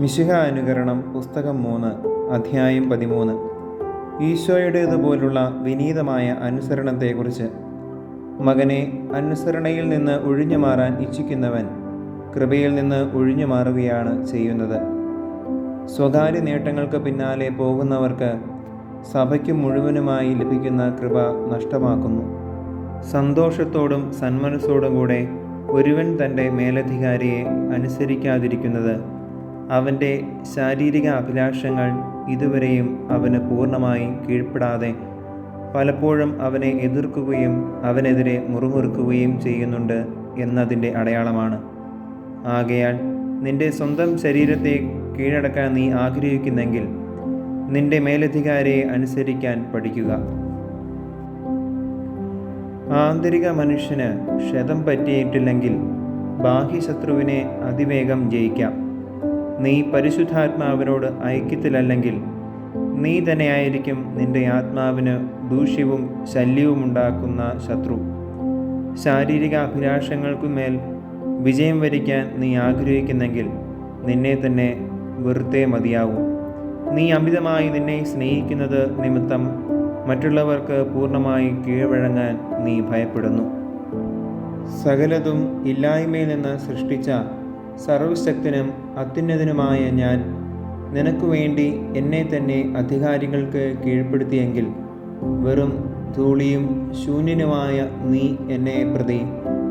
മിശിഹ അനുകരണം പുസ്തകം 3 അധ്യായം 13. ഈശോയുടേതുപോലുള്ള വിനീതമായ അനുസരണത്തെക്കുറിച്ച്. മകനെ, അനുസരണയിൽ നിന്ന് ഒഴിഞ്ഞു മാറാൻ ഇച്ഛിക്കുന്നവൻ കൃപയിൽ നിന്ന് ഒഴിഞ്ഞു മാറുകയാണ് ചെയ്യുന്നത്. സ്വകാര്യ നേട്ടങ്ങൾക്ക് പിന്നാലെ പോകുന്നവർക്ക് സഭയ്ക്ക് മുഴുവനുമായി ലഭിക്കുന്ന കൃപ നഷ്ടമാക്കുന്നു. സന്തോഷത്തോടും സന്മനസ്സോടും കൂടെ ഒരുവൻ തൻ്റെ മേലധികാരിയെ അനുസരിക്കാതിരിക്കുന്നത് അവൻ്റെ ശാരീരിക അഭിലാഷങ്ങൾ ഇതുവരെയും അവന് പൂർണ്ണമായി കീഴ്പ്പെടാതെ പലപ്പോഴും അവനെ എതിർക്കുകയും അവനെതിരെ മുറുമുറുക്കുകയും ചെയ്യുന്നുണ്ട് എന്നതിൻ്റെ അടയാളമാണ്. ആകയാൽ നിന്റെ സ്വന്തം ശരീരത്തെ കീഴടക്കാൻ നീ ആഗ്രഹിക്കുന്നെങ്കിൽ നിന്റെ മേലധികാരിയെ അനുസരിക്കാൻ പഠിക്കുക. ആന്തരിക മനുഷ്യന് ക്ഷതം പറ്റിയിട്ടില്ലെങ്കിൽ ബാഹ്യശത്രുവിനെ അതിവേഗം ജയിക്കാം. നീ പരിശുദ്ധാത്മാവിനോട് ഐക്യത്തിലല്ലെങ്കിൽ നീ തന്നെയായിരിക്കും നിന്റെ ആത്മാവിന് ദൂഷ്യവും ശല്യവുമുണ്ടാക്കുന്ന ശത്രു. ശാരീരിക അഭിലാഷങ്ങൾക്കുമേൽ വിജയം വരിക്കാൻ നീ ആഗ്രഹിക്കുന്നെങ്കിൽ നിന്നെ തന്നെ വെറുത്തേ മതിയാവും. നീ അമിതമായി നിന്നെ സ്നേഹിക്കുന്നത് നിമിത്തം മറ്റുള്ളവർക്ക് പൂർണ്ണമായി കീഴ്വഴങ്ങാൻ നീ ഭയപ്പെടുന്നു. സകലതും ഇല്ലായ്മയിൽ നിന്ന് സൃഷ്ടിച്ച സർവശക്തനും അത്യുന്നതനുമായ ഞാൻ നിനക്കു വേണ്ടി എന്നെ തന്നെ അധികാരികൾക്ക് കീഴ്പ്പെടുത്തിയെങ്കിൽ വെറും ധൂളിയും ശൂന്യനുമായ നീ എന്നെ പ്രതി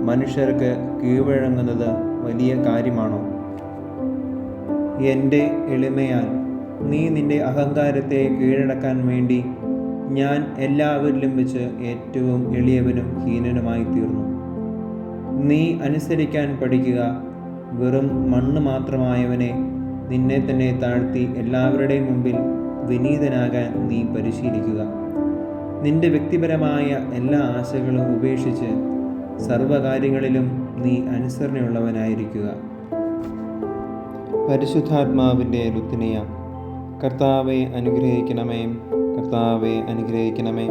മനുഷ്യർക്ക് കീഴ്വഴങ്ങുന്നത് വലിയ കാര്യമാണോ? എൻ്റെ എളിമയാൽ നീ നിന്റെ അഹങ്കാരത്തെ കീഴടക്കാൻ വേണ്ടി ഞാൻ എല്ലാവരിലും വെച്ച് ഏറ്റവും എളിയവനും ഹീനനുമായി തീർന്നു. നീ അനുസരിക്കാൻ പഠിക്കുക. വെറും മണ്ണ് മാത്രമായവനെ, നിന്നെ തന്നെ താഴ്ത്തി എല്ലാവരുടെയും മുമ്പിൽ വിനീതനാകാൻ നീ പരിശീലിക്കുക. നിന്റെ വ്യക്തിപരമായ എല്ലാ ആശകളും ഉപേക്ഷിച്ച് സർവകാര്യങ്ങളിലും നീ അനുസരണയുള്ളവനായിരിക്കുക. പരിശുദ്ധാത്മാവിൻ്റെ ലുത്തിനിയ. കർത്താവെ അനുഗ്രഹിക്കണമേ, കർത്താവെ അനുഗ്രഹിക്കണമേ.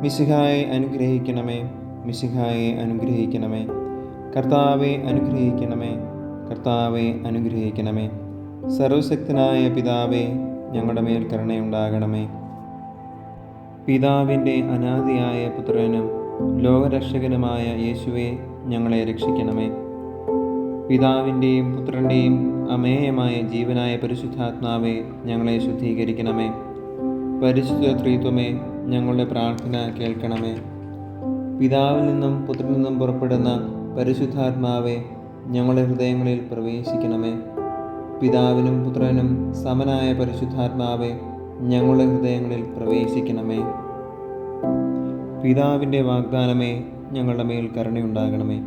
മിശിഹായെ അനുഗ്രഹിക്കണമേ, മിശിഹായെ അനുഗ്രഹിക്കണമേ. കർത്താവെ അനുഗ്രഹിക്കണമേ, കർത്താവെ അനുഗ്രഹിക്കണമേ. സർവശക്തനായ പിതാവേ, ഞങ്ങളുടെ മേൽ കരുണയുണ്ടാകണമേ. പിതാവിൻ്റെ അനാദിയായ പുത്രനും ലോകരക്ഷകനുമായ യേശുവെ, ഞങ്ങളെ രക്ഷിക്കണമേ. പിതാവിൻ്റെയും പുത്രൻ്റെയും അമേയമായ ജീവനായ പരിശുദ്ധാത്മാവെ, ഞങ്ങളെ ശുദ്ധീകരിക്കണമേ. പരിശുദ്ധ ത്രിത്വമേ, ഞങ്ങളുടെ പ്രാർത്ഥന കേൾക്കണമേ. പിതാവിൽ നിന്നും പുത്രനിൽ നിന്നും പുറപ്പെടുന്ന പരിശുദ്ധാത്മാവെ, ഞങ്ങളുടെ ഹൃദയങ്ങളിൽ പ്രവേശിക്കണമേ. പിതാവിനും പുത്രനും സമനായ പരിശുദ്ധാത്മാവെ, ഞങ്ങളുടെ ഹൃദയങ്ങളിൽ പ്രവേശിക്കണമേ. പിതാവിൻ്റെ വാഗ്ദാനമേ, ഞങ്ങളുടെ മേൽ കരുണയുണ്ടാകണമേ.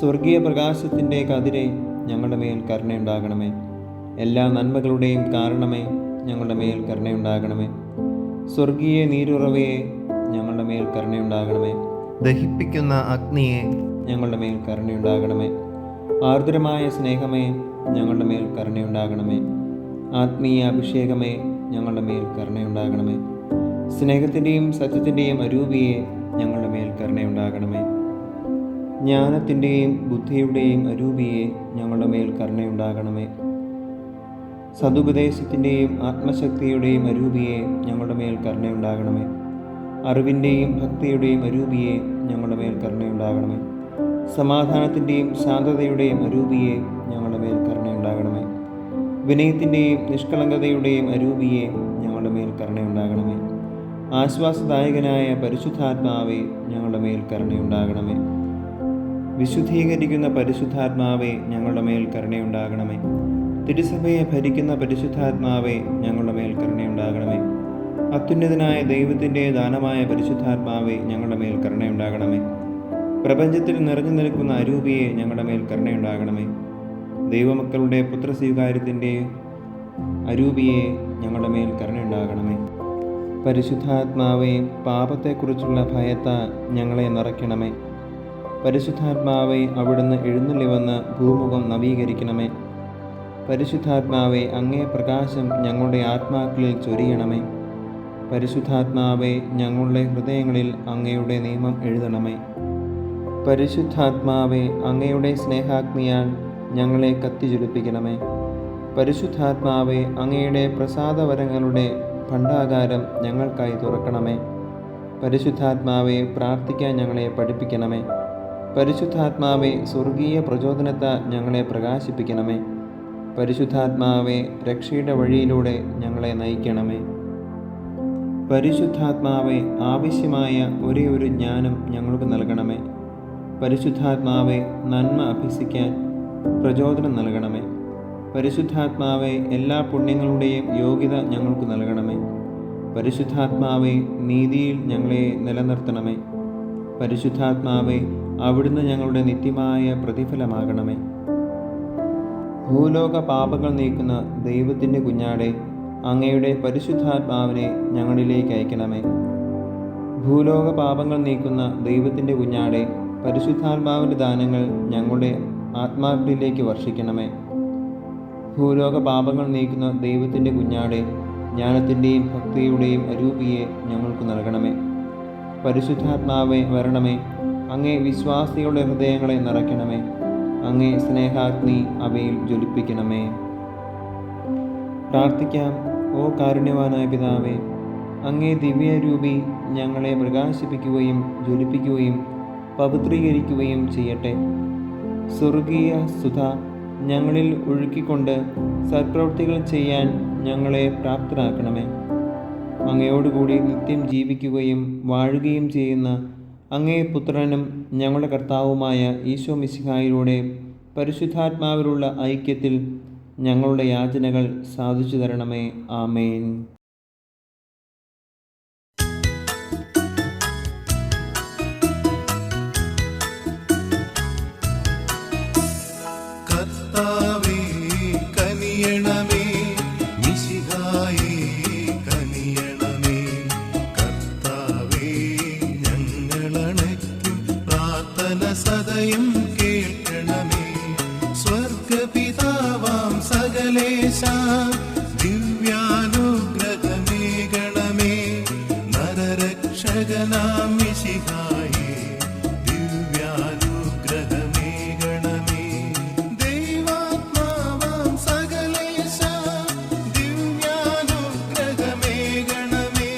സ്വർഗീയ പ്രകാശത്തിൻ്റെ കതിരെ, ഞങ്ങളുടെ മേൽ കരുണയുണ്ടാകണമേ. എല്ലാ നന്മകളുടെയും കാരണമേ, ഞങ്ങളുടെ മേൽ കരുണയുണ്ടാകണമേ. സ്വർഗീയ നീരുറവയെ, ഞങ്ങളുടെ മേൽ കരുണയുണ്ടാകണമേ. ദഹിപ്പിക്കുന്ന അഗ്നിയെ, ഞങ്ങളുടെ മേൽ കരുണയുണ്ടാകണമേ. ആർദ്രമായ സ്നേഹമേ, ഞങ്ങളുടെ മേൽ കരുണയുണ്ടാകണമേ. ആത്മീയ അഭിഷേകമേ, ഞങ്ങളുടെ മേൽ കരുണയുണ്ടാകണമേ. സ്നേഹത്തിൻ്റെയും സത്യത്തിൻ്റെയും അരൂപിയെ, ഞങ്ങളുടെ മേൽ കരുണയുണ്ടാകണമേ. ജ്ഞാനത്തിൻ്റെയും ബുദ്ധിയുടെയും അരൂപിയെ, ഞങ്ങളുടെ മേൽ കരുണയുണ്ടാകണമേ. സതുപദേശത്തിൻ്റെയും ആത്മശക്തിയുടെയും അരൂപിയെ, ഞങ്ങളുടെ മേൽ കരുണയുണ്ടാകണമേ. അറിവിൻ്റെയും ഭക്തിയുടെയും അരൂപിയെ, ഞങ്ങളുടെ മേൽ കരുണയുണ്ടാകണമേ. സമാധാനത്തിൻ്റെയും ശാന്തതയുടെയും അരൂപിയെ, ഞങ്ങളുടെ മേൽ കരുണയുണ്ടാകണമേ. വിനയത്തിൻ്റെയും നിഷ്കളങ്കതയുടെയും അരൂപിയെ, ഞങ്ങളുടെ മേൽ കരുണയുണ്ടാകണമേ. ആശ്വാസദായകനായ പരിശുദ്ധാത്മാവെ, ഞങ്ങളുടെ മേൽ കരുണയുണ്ടാകണമേ. വിശുദ്ധീകരിക്കുന്ന പരിശുദ്ധാത്മാവെ, ഞങ്ങളുടെ മേൽ കരുണയുണ്ടാകണമേ. തിരുസഭയെ ഭരിക്കുന്ന പരിശുദ്ധാത്മാവെ, ഞങ്ങളുടെ മേൽ കരുണയുണ്ടാകണമേ. അത്യുന്നതനായ ദൈവത്തിൻ്റെ ദാനമായ പരിശുദ്ധാത്മാവെ, ഞങ്ങളുടെ മേൽ കരുണയുണ്ടാകണമേ. പ്രപഞ്ചത്തിൽ നിറഞ്ഞു നിൽക്കുന്ന അരൂപിയെ, ഞങ്ങളുടെ മേൽ കരുണയുണ്ടാകണമേ. ദൈവമക്കളുടെ പുത്രസ്വീകാര്യത്തിൻ്റെ അരൂപിയെ, ഞങ്ങളുടെ മേൽ കരുണയുണ്ടാകണമേ. പരിശുദ്ധാത്മാവെ, പാപത്തെക്കുറിച്ചുള്ള ഭയത്താൽ ഞങ്ങളെ നിറയ്ക്കണമേ. പരിശുദ്ധാത്മാവെ, അവിടുന്ന് എഴുന്നള്ളി വന്ന് ഭൂമുഖം നവീകരിക്കണമേ. പരിശുദ്ധാത്മാവെ, അങ്ങേ പ്രകാശം ഞങ്ങളുടെ ആത്മാക്കളിൽ ചൊരിയണമേ. പരിശുദ്ധാത്മാവെ, ഞങ്ങളുടെ ഹൃദയങ്ങളിൽ അങ്ങയുടെ നിയമം എഴുതണമേ. പരിശുദ്ധാത്മാവെ, അങ്ങയുടെ സ്നേഹാഗ്നിയാൽ ഞങ്ങളെ കത്തിജ്വലിപ്പിക്കണമേ. പരിശുദ്ധാത്മാവെ, അങ്ങയുടെ പ്രസാദവരങ്ങളുടെ ഭണ്ഡാകാരം ഞങ്ങൾക്കായി തുറക്കണമേ. പരിശുദ്ധാത്മാവെ, പ്രാർത്ഥിക്കാൻ ഞങ്ങളെ പഠിപ്പിക്കണമേ. പരിശുദ്ധാത്മാവെ, സ്വർഗീയ പ്രചോദനത്താൽ ഞങ്ങളെ പ്രകാശിപ്പിക്കണമേ. പരിശുദ്ധാത്മാവെ, രക്ഷയുടെ വഴിയിലൂടെ ഞങ്ങളെ നയിക്കണമേ. പരിശുദ്ധാത്മാവെ, ആവശ്യമായ ഒരേ ഒരു ജ്ഞാനം ഞങ്ങൾക്ക് നൽകണമേ. പരിശുദ്ധാത്മാവെ, നന്മ അഭ്യസിക്കാൻ പ്രചോദനം നൽകണമേ. പരിശുദ്ധാത്മാവെ, എല്ലാ പുണ്യങ്ങളുടെയും യോഗ്യത ഞങ്ങൾക്ക് നൽകണമേ. പരിശുദ്ധാത്മാവെ, നീതിയിൽ ഞങ്ങളെ നിലനിർത്തണമേ. പരിശുദ്ധാത്മാവെ, അവിടുന്ന് ഞങ്ങളുടെ നിത്യമായ പ്രതിഫലമാകണമേ. ഭൂലോക പാപങ്ങൾ നീക്കുന്ന ദൈവത്തിൻ്റെ കുഞ്ഞാടെ, അങ്ങയുടെ പരിശുദ്ധാത്മാവിനെ ഞങ്ങളിലേക്ക് അയക്കണമേ. ഭൂലോക പാപങ്ങൾ നീക്കുന്ന ദൈവത്തിൻ്റെ കുഞ്ഞാടെ, പരിശുദ്ധാത്മാവിൻ്റെ ദാനങ്ങൾ ഞങ്ങളുടെ ആത്മാക്കളിലേക്ക് വർഷിക്കണമേ. ഭൂലോക പാപങ്ങൾ നീക്കുന്ന ദൈവത്തിൻ്റെ കുഞ്ഞാടെ, ജ്ഞാനത്തിൻ്റെയും ഭക്തിയുടെയും അരൂപിയെ ഞങ്ങൾക്ക് നൽകണമേ. പരിശുദ്ധാത്മാവെ വരണമേ. അങ്ങേ വിശ്വാസികളുടെ ഹൃദയങ്ങളെ നിറയ്ക്കണമേ. അങ്ങേ സ്നേഹാഗ്നി അവയിൽ ജ്വലിപ്പിക്കണമേ. പ്രാർത്ഥിക്കാം. ഓ കാരുണ്യവാനായ പിതാവേ, അങ്ങേ ദിവ്യരൂപി ഞങ്ങളെ പ്രകാശിപ്പിക്കുകയും ജ്വലിപ്പിക്കുകയും പവിത്രീകരിക്കുകയും ചെയ്യട്ടെ. സ്വർഗീയ സുധ ഞങ്ങളിൽ ഒഴുക്കിക്കൊണ്ട് സത്പ്രവൃത്തികൾ ചെയ്യാൻ ഞങ്ങളെ പ്രാപ്തരാക്കണമേ. അങ്ങയോടുകൂടി നിത്യം ജീവിക്കുകയും വാഴുകയും ചെയ്യുന്ന അങ്ങേ പുത്രനും ഞങ്ങളുടെ കർത്താവുമായ ഈശോ മിശിഹായിലൂടെ പരിശുദ്ധാത്മാവിലുള്ള ഐക്യത്തിൽ ഞങ്ങളുടെ യാചനകൾ സാധിച്ചു തരണമേ. ആമേൻ. കർത്താവേ കനിയണമേ, മിശിഹായേ കനിയണമേ. കർത്താവേ ഞങ്ങളണയ്ക്കും പ്രാർത്ഥന സദയം കേൾക്കണമേ. സ്വർഗപിതാവാം സകലേശ ദിവ്യാനുഗ്രഹമേകണമേ. നരരക്ഷകനാം മിശിഹായേ ദിവ്യാനുഗ്രഹമേകണമേ. ദൈവാത്മാവാം സകലേശ ദിവ്യാനുഗ്രഹമേകണമേ.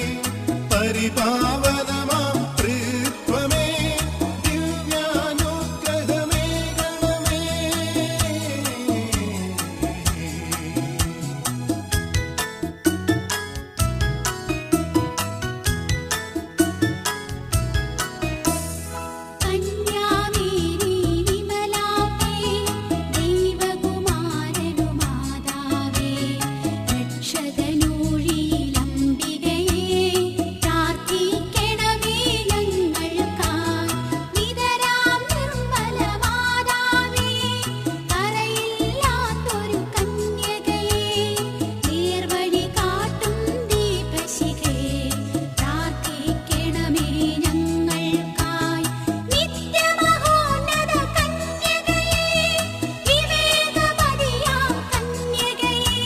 പരിപാവനമാം ത്രിത്വമേ ദിവ്യാനുഗ്രഹമേകണമേ. കന്യാമേരി വിമലാംബേ, ദൈവകുമാരനുമാതാവേ, രക്ഷകനൂഴിയിലംബികയേ, പ്രാർത്ഥിക്കണമേ ഞങ്ങൾക്കായി. നിതരാം നിർമ്മലമാതാവേ, കറയില്ലാത്തൊരു കന്യകയേ, നേർവഴി കാട്ടും ദീപശിഖേ, പ്രാർത്ഥിക്കണമേ ഞങ്ങൾക്കായി. നിത്യമഹോന്നത കന്യകയേ, വിവേകമതിയാം കന്യകയേ,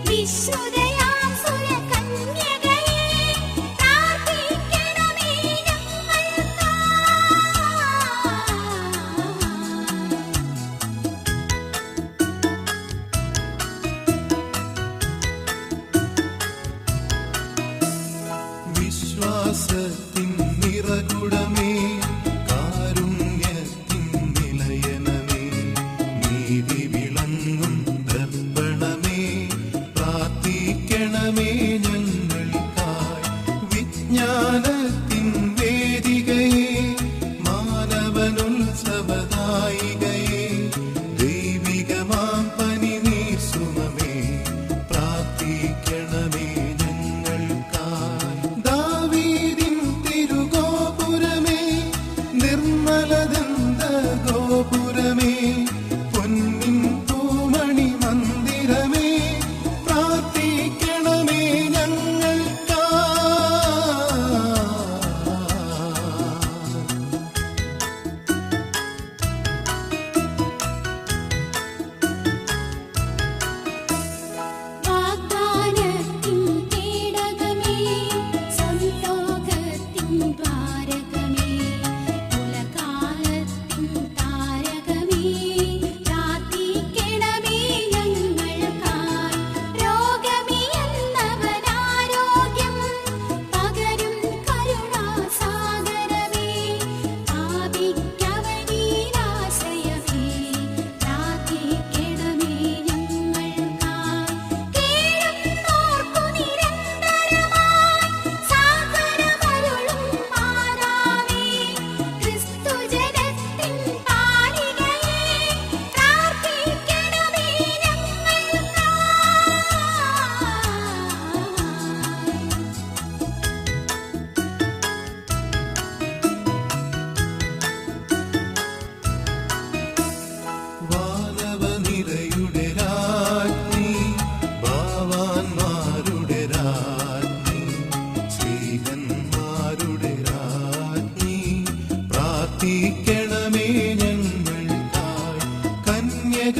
വിശുദ്ധയാം സുരകന്യകയേ, പ്രാർത്ഥിക്കണമേ ഞങ്ങൾക്കായി. വിശ്വാസത്തിൻ നിറകുടമേ, കാരുണ്യത്തിൻ നിലയനമേ, നീതി വിളങ്ങും ദർപ്പണമേ, പ്രാർത്ഥിക്കണമേ ഞങ്ങൾക്കായി. വിജ്ഞാനത്തിൻ വേദികയേ, മാനവനുത്സവദായികയേ, ദൈവികമാം പനിനീർ സുമമേ, പ്രാർത്ഥിക്കണമേ ഞങ്ങൾക്കായി. ദാവീദിൻ തിരുഗോപുരമേ, നിർമ്മലദന്ത ഗോപുരമേ, പൊന്നിൻ പൂമണി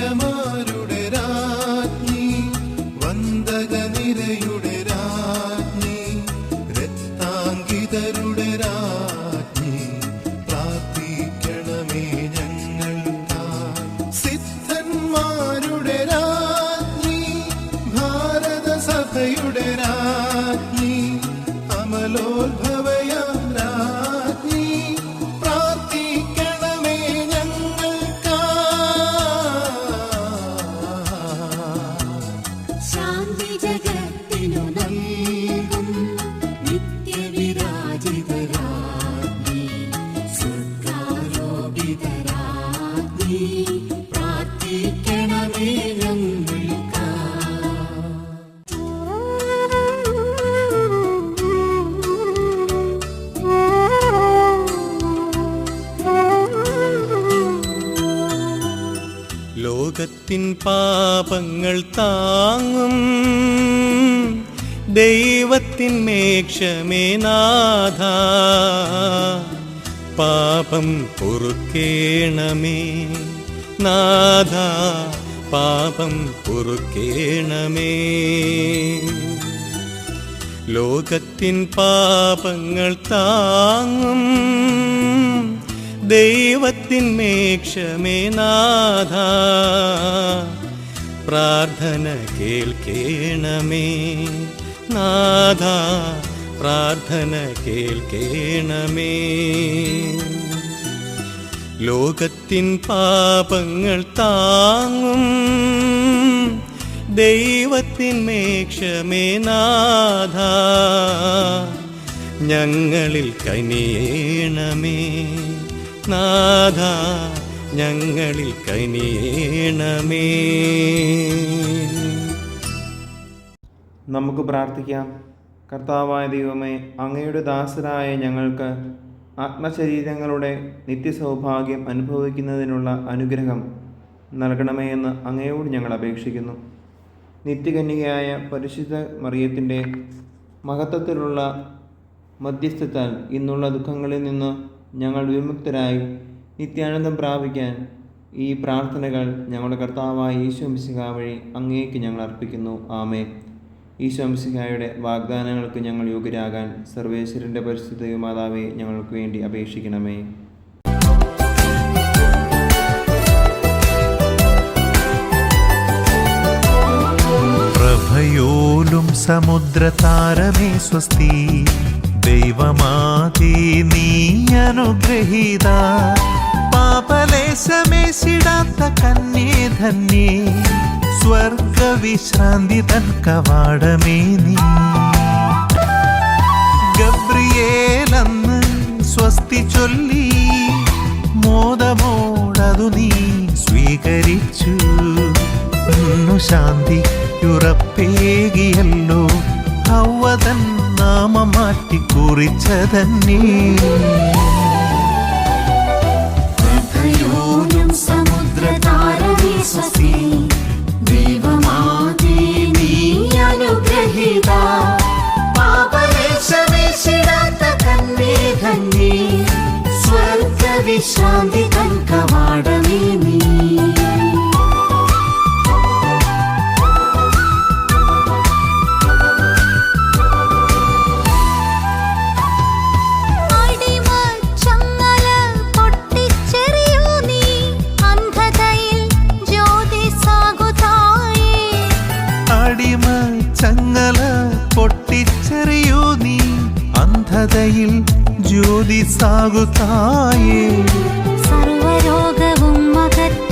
വൈദികമാരുടെ രാജ്ഞി, വന്ദകനിരയുടെ രാജ്ഞി, രക്താങ്കിതരുടെ രാജ്ഞി, പ്രാർത്ഥിക്കണമേ ഞങ്ങൾക്കായി. സിദ്ധന്മാരുടെ രാജ്ഞി, ഭാരതസഭയുടെ രാജ്ഞി, അമലോത്ഭവയാം രാജ്ഞി, പ്രാർത്ഥിക്കണമേ ഞങ്ങൾക്കായി. ശാന്തി ജഗത്തിനു നൽകും നിത്യവിരാജിതരാജ്ഞി, സ്വർഗാരോപിതരാജ്ഞി, പ്രാർത്ഥിക്കണമേ ലോകത്തിൻ പാപങ്ങൾ താങ്ങും ദൈവത്തിൻ മേക്ഷമേ നാഥ, പാപം പൊറുക്കേണമേ നാഥ, പാപം പൊറുക്കേണമേ. ലോകത്തിൻ പാപങ്ങൾ താങ്ങും ദൈവത്തിൻ മേക്ഷമേ നാഥ, പ്രാർത്ഥന കേൾക്കേണമേ നാഥ, പ്രാർത്ഥന കേൾക്കേണമേ. ലോകത്തിൻ പാപങ്ങൾ താങ്ങും ദൈവത്തിൻ മേക്ഷമേ നാഥ, ഞങ്ങളിൽ കനിയേണമേ നാഥ, ഞങ്ങളിൽ കനിയേണമേ. നമുക്ക് പ്രാർത്ഥിക്കാം. കർത്താവായ ദൈവമേ, അങ്ങയുടെ ദാസരായ ഞങ്ങൾക്ക് ആത്മശരീരങ്ങളുടെ നിത്യസൗഭാഗ്യം അനുഭവിക്കുന്നതിനുള്ള അനുഗ്രഹം നൽകണമേ എന്ന് അങ്ങയോട് ഞങ്ങൾ അപേക്ഷിക്കുന്നു. നിത്യകന്യകയായ പരിശുദ്ധ മറിയത്തിൻ്റെ മഹത്വത്തിലുള്ള മധ്യസ്ഥത്താൽ ഇന്നുള്ള ദുഃഖങ്ങളിൽ നിന്ന് ഞങ്ങൾ വിമുക്തരായി നിത്യാനന്ദം പ്രാപിക്കാൻ ഈ പ്രാർത്ഥനകൾ ഞങ്ങളുടെ കർത്താവായ ഈശോ മിശിഹാ വഴി അങ്ങേക്ക് ഞങ്ങൾ അർപ്പിക്കുന്നു. ആമേൻ. ഈശോ മിശിഹായുടെ വാഗ്ദാനങ്ങൾക്ക് ഞങ്ങൾ യോഗ്യരാകാൻ സർവേശ്വരൻ്റെ പരിശുദ്ധ മാതാവേ, ഞങ്ങൾക്ക് വേണ്ടി അപേക്ഷിക്കണമേ. പ്രഭയോലും സമുദ്രതാരമേ സ്വസ്തി, ദൈവമാതേ നീ അനുഗ്രഹീത, പാപലേശമേശിടാത്ത കന്യേ ധന്യേ, സ്വർഗവിശ്രാന്തി തൻ കവാടമേ നീ. ഗബ്രിയേലന്ന് സ്വസ്തി ചൊല്ലി മോദമോടതു നീ സ്വീകരിച്ചു, ശാന്തിയുറപ്പേകിയല്ലോ ഹവ്വതൻ നാമം മാറ്റി കുറിച്ചതന്നേ. സമുദ്രതാരമേ സ്വസ്തി, ദൈവമാതേ നീ അനുഗ്രഹീത, പാപലേശമേശിടാത്ത കന്യേ ധന്യേ, സ്വർഗവിശ്രാന്തി തൻ കവാടമേ നീ. ചങ്ങല പൊട്ടിച്ചെറിയൂ നീ, അന്ധതയിൽ ജ്യോതി സാകുതായേ. സർവരോഗവും അകറ്റ